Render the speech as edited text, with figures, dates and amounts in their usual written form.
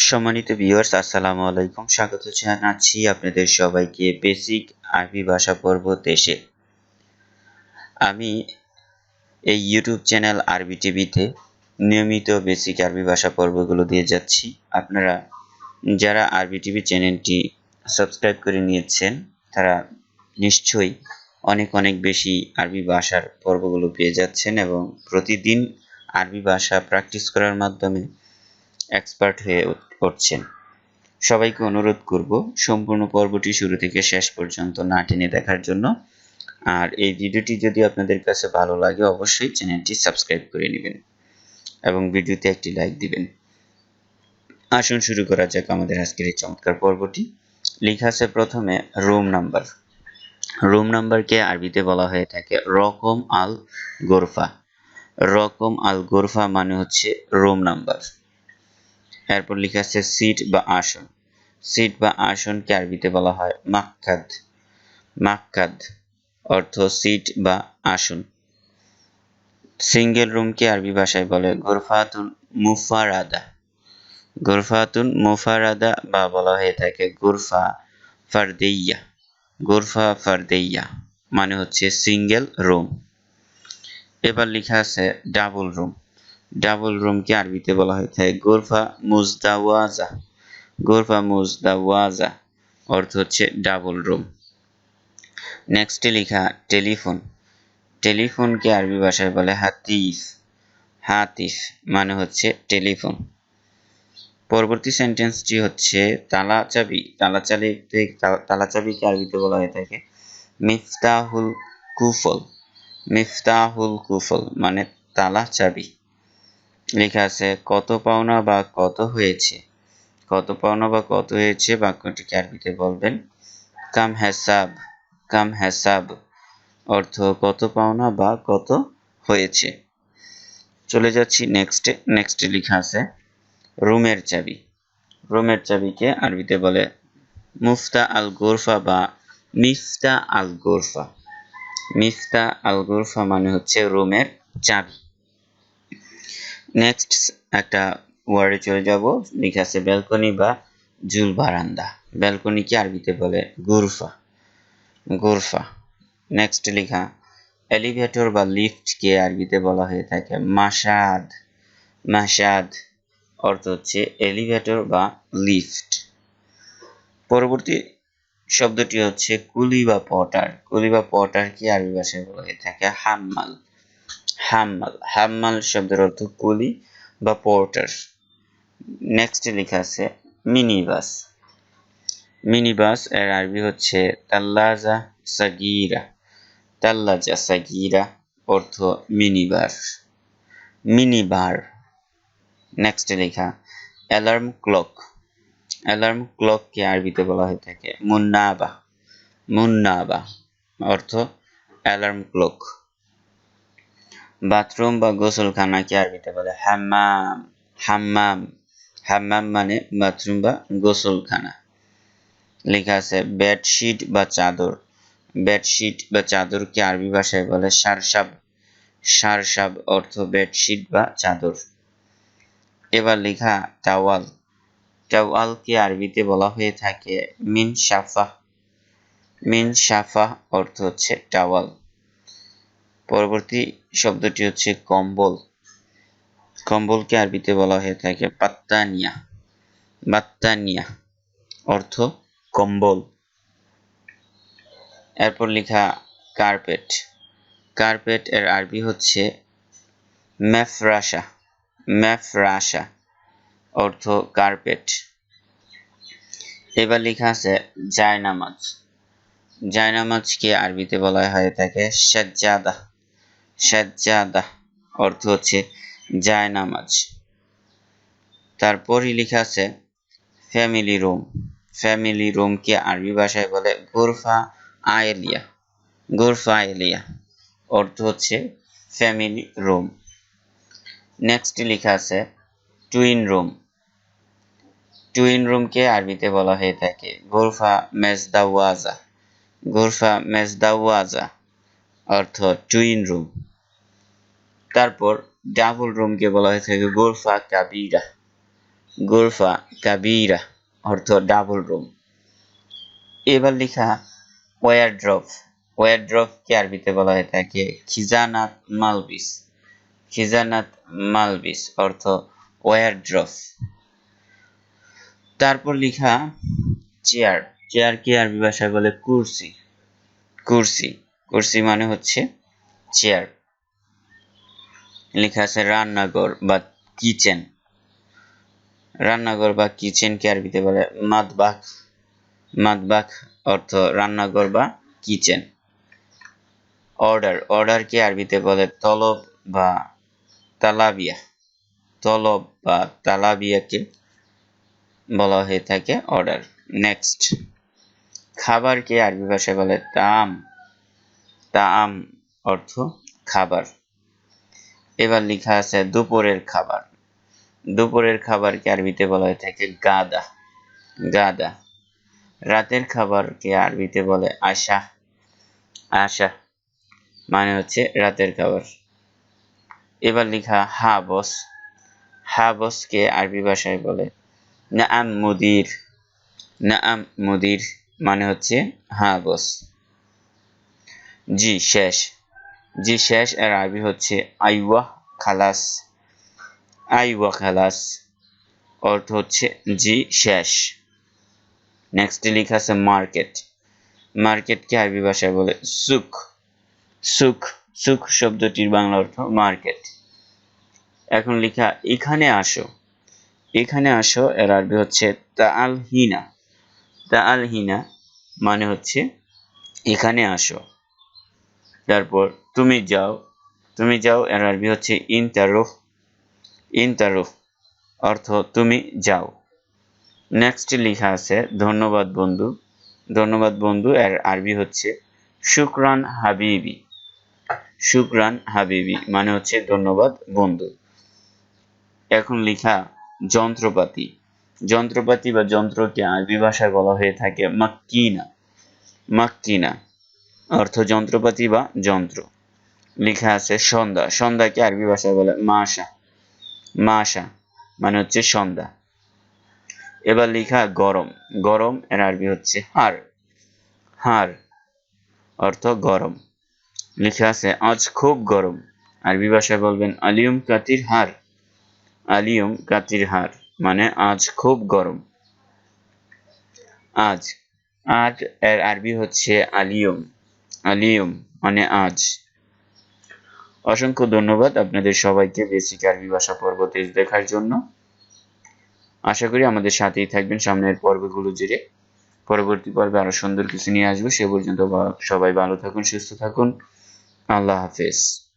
সম্মানিত ভিউয়ার্স, আসসালামু আলাইকুম। স্বাগত জানাচ্ছি আপনাদের সবাইকে বেসিক আরবি ভাষা পর্ব 23-এ। আমি এই ইউটিউব চ্যানেল আরবি টিভিতে নিয়মিত বেসিক আরবি ভাষা পর্বগুলো দিয়ে যাচ্ছি। আপনারা যারা আরবি টিভি চ্যানেলটি সাবস্ক্রাইব করে নিয়েছেন তারা নিশ্চয়ই অনেক বেশি আরবি ভাষার পর্বগুলো পেয়ে যাচ্ছেন এবং প্রতিদিন আরবি ভাষা প্র্যাকটিস করার মাধ্যমে এক্সপার্ট হয়ে উঠছেন। সবাইকে অনুরোধ করব সম্পূর্ণ পর্বটি শুরু থেকে শেষ পর্যন্ত না টেনে দেখার জন্য। আর এই ভিডিওটি যদি আপনাদের কাছে ভালো লাগে অবশ্যই চ্যানেলটি সাবস্ক্রাইব করে নেবেন এবং ভিডিওতে একটি লাইক দিবেন। আসুন শুরু করা যাক আমাদের আজকের এই চমৎকার পর্বটি। লেখা আছে প্রথমে রুম নাম্বার। রুম নাম্বারকে আরবিতে বলা হয়ে থাকে রকম আল গোরফা। রকম আল গোরফা মানে হচ্ছে রুম নাম্বার। এরপর লেখা আছে সিট বা আসন। সিট বা আসনকে আরবিতে বলা হয় মাক্কাদ। মাক্কাদ অর্থ সিট বা আসন। সিঙ্গেল রুমকে আরবি ভাষায় বলে গোরফাতুন মুফারাদা। গোরফাতুন মুফারাদা বা বলা হয়ে থাকে গোরফা ফারদেইয়া। গোরফা ফারদেইয়া মানে হচ্ছে সিঙ্গেল রুম। এবার লেখা আছে ডাবল রুম। ডাবল রুমকে আরবিতে বলা হয়ে থাকে গোরফা মুজদাওয়াজা। গোরফা মুজদাওয়াজা অর্থ হচ্ছে ডাবল রুম। নেক্সটে লেখা টেলিফোন। টেলিফোনকে আরবি ভাষায় বলে হাতিফ। হাতিফ মানে হচ্ছে টেলিফোন। পরবর্তী সেন্টেন্সটি হচ্ছে তালা চাবি। তালা চাবিকে আরবিতে বলা হয়ে থাকে মিফতাহুল কুফল। মিফতাহুল কুফল মানে তালা চাবি। লেখা আছে কত পাওনা বা কত হয়েছে। কত পাওনা বা কত হয়েছে বাক্যটিকে আরবিতে বলবেন কাম হেসাব। কাম হেসাব অর্থ কত পাওনা বা কত হয়েছে। চলে যাচ্ছি নেক্সটে। নেক্সটে লেখা আছে রুমের চাবি। রুমের চাবিকে আরবিতে বলে মুফতা আল গোরফা বা মিফতা আল গোরফা। মিফতা আল গোরফা মানে হচ্ছে রুমের চাবি। নেক্সট একটা ওয়ার্ডে চলে যাব। লেখা আছে ব্যালকনি বা জুল বারান্দা। ব্যালকনিকে আরবিতে বলে গুরফা। গুরফা। নেক্সট লেখা এলিভেটর বা লিফটকে আরবিতে বলা হয়ে থাকে মাসাদ। মাসাদ অর্থ হচ্ছে এলিভেটর বা লিফট। পরবর্তী শব্দটি হচ্ছে কুলি বা পটার। কুলি বা পটারকে আরবি ভাষায় বলা হয়ে থাকে হাম্মাল। হাম্মাল। হাম্মাল শব্দের অর্থ কুলি বা পোর্টার। নেক্সট লেখা আছে মিনি বাস। মিনি বাস এর আরবি হচ্ছে তাল্লাজা সাগীরা। তাল্লাজা সাগীরা অর্থ মিনি বার। মিনি বার। নেক্সট লেখা অ্যালার্ম ক্লক। অ্যালার্ম ক্লককে আরবিতে বলা হয়ে থাকে মুন্নাবা। মুন্নাবা অর্থ অ্যালার্ম ক্লক। বাথরুম বা গোসলখানাকে আরবিতে বলে হাম্মাম। হাম্মাম। হাম্মাম মানে বাথরুম বা গোসলখানা। লেখা আছে বেডশিট বা চাদর। বেডশিট বা চাদরকে আরবি ভাষায় বলে সারসাব। সারসাব অর্থ বেডশিট বা চাদর। এবার লেখা টাওয়াল। টাওয়ালকে আরবিতে বলা হয়ে থাকে মিন সাফা। মিন সাফা অর্থ হচ্ছে টাওয়াল। পরবর্তী শব্দটি হচ্ছে কম্বল। কম্বলকে আরবিতে বলা হয়ে থাকে বাত্তানিয়া। বাত্তানিয়া অর্থ কম্বল। এরপর লেখা কার্পেট। কার্পেট এর আরবি হচ্ছে মেফরাশা। মেফরাশা অর্থ কার্পেট। এবার লেখা আছে জায়নামাজ। জায়নামাজকে আরবিতে বলা হয়ে থাকে সাজ্জাদা। সাজ্জাদা অর্থ হচ্ছে জায়নামাজ। তারপরই লেখা আছে ফ্যামিলি রুম। ফ্যামিলি রুমকে আরবি ভাষায় বলে গোরফা আয়েলিয়া। গোরফা আয়েলিয়া অর্থ হচ্ছে ফ্যামিলি রুম। নেক্সট লেখা আছে টুইন রুম। টুইন রুমকে আরবিতে বলা হয়ে থাকে গোরফা মেজদাওয়াজা। গোরফা মেজদাওয়াজা অর্থ টুইন রুম। তারপর ডাবল রুমকে বলা হয়ে থাকে গোরফা কাবিরা। গোরফা কাবীরা অর্থ ডাবল রুম। এবার লেখা ওয়ারড্রপ। ওয়ারড্রপ কে আরবিতে বলা হয়ে থাকে খিজানাত মালবিস। খিজানাত মালবিস অর্থ ওয়ারড্রপ। তারপর লেখা চেয়ার। চেয়ার কে আরবি ভাষায় বলে কুরসি। কুরসি, কুরসি মানে হচ্ছে চেয়ার। লেখা আছে রান্নাঘর বা কিচেন। রান্নাঘর বা কিচেন কে আরবিতে বলে মাতবাখ। মাতবাখ অর্থ রান্নাঘর বা কিচেন। অর্ডার। অর্ডার কে আরবিতে বলে তলব বা তালাবিয়া। তলব বা তালাবিয়াকে বলা হয়ে থাকে অর্ডার। নেক্সট, খাবারকে আরবি ভাষায় বলে তাম। তাম অর্থ খাবার। এবার লেখা আছে দুপুরের খাবার। দুপুরের খাবারকে আরবিতে বলা হয়ে থাকে গাদা। গাদা। রাতের খাবারকে আরবিতে বলে আশা। আশা মানে হচ্ছে রাতের খাবার। এবার লেখা হা বস। হা বসকে আরবি ভাষায় বলে নাআম মুদির। নাআম মুদির মানে হচ্ছে হা বস। জি শেষ। জি শেষ এর আরবি হচ্ছে আইওয়া খালাস। আইওয়া খালাস অর্থ হচ্ছে জি শেষ। নেক্সট লেখা আছে মার্কেট। মার্কেটকে আরবি ভাষায় বলে সুক। সুক। সুক শব্দটির বাংলা অর্থ মার্কেট। এখন লেখা এখানে আসো। এখানে আসো এর আরবি হচ্ছে তাআল হিনা। তাআল হিনা মানে হচ্ছে এখানে আসো। তারপর তুমি যাও। তুমি যাও এর আরবি হচ্ছে ইনতারুফ। ইনতারুফ অর্থ তুমি যাও। নেক্সট লেখা আছে ধন্যবাদ বন্ধু। ধন্যবাদ বন্ধু এর আরবি হচ্ছে শুকরান হাবিবি। শুকরান হাবিবি মানে হচ্ছে ধন্যবাদ বন্ধু। এখন লেখা যন্ত্রপাতি। যন্ত্রপাতি বা যন্ত্রকে আরবি ভাষায় বলা হয়ে থাকে মাক্কিনা। মাক্কিনা অর্থ যন্ত্রপাতি বা যন্ত্র। লেখা আছে সন্ধ্যা। সন্ধ্যাকে আরবি ভাষায় বলে মাশা। মাশা মানে হচ্ছে সন্ধ্যা। এবার লেখা গরম। গরম এর আরবি হচ্ছে হার। হার অর্থ গরম। লেখা আছে আজ খুব গরম। আরবি ভাষায় বলবেন আলিয়ম কাতির হার। আলিয়ম কাতির হার মানে আজ খুব গরম। আজ। আজ এর আরবি হচ্ছে আলিয়ম। আলিয়ম মানে আজ। অসংখ্য ধন্যবাদ আপনাদের সবাইকে বেসিক আরবি ভাষা পর্ব 23 দেখার জন্য। আশা করি আমাদের সাথেই থাকবেন সামনের পর্বগুলো জুড়ে। পরবর্তী পর্বে আরো সুন্দর কিছু নিয়ে আসবো। সে পর্যন্ত সবাই ভালো থাকুন, সুস্থ থাকুন। আল্লাহ হাফেজ।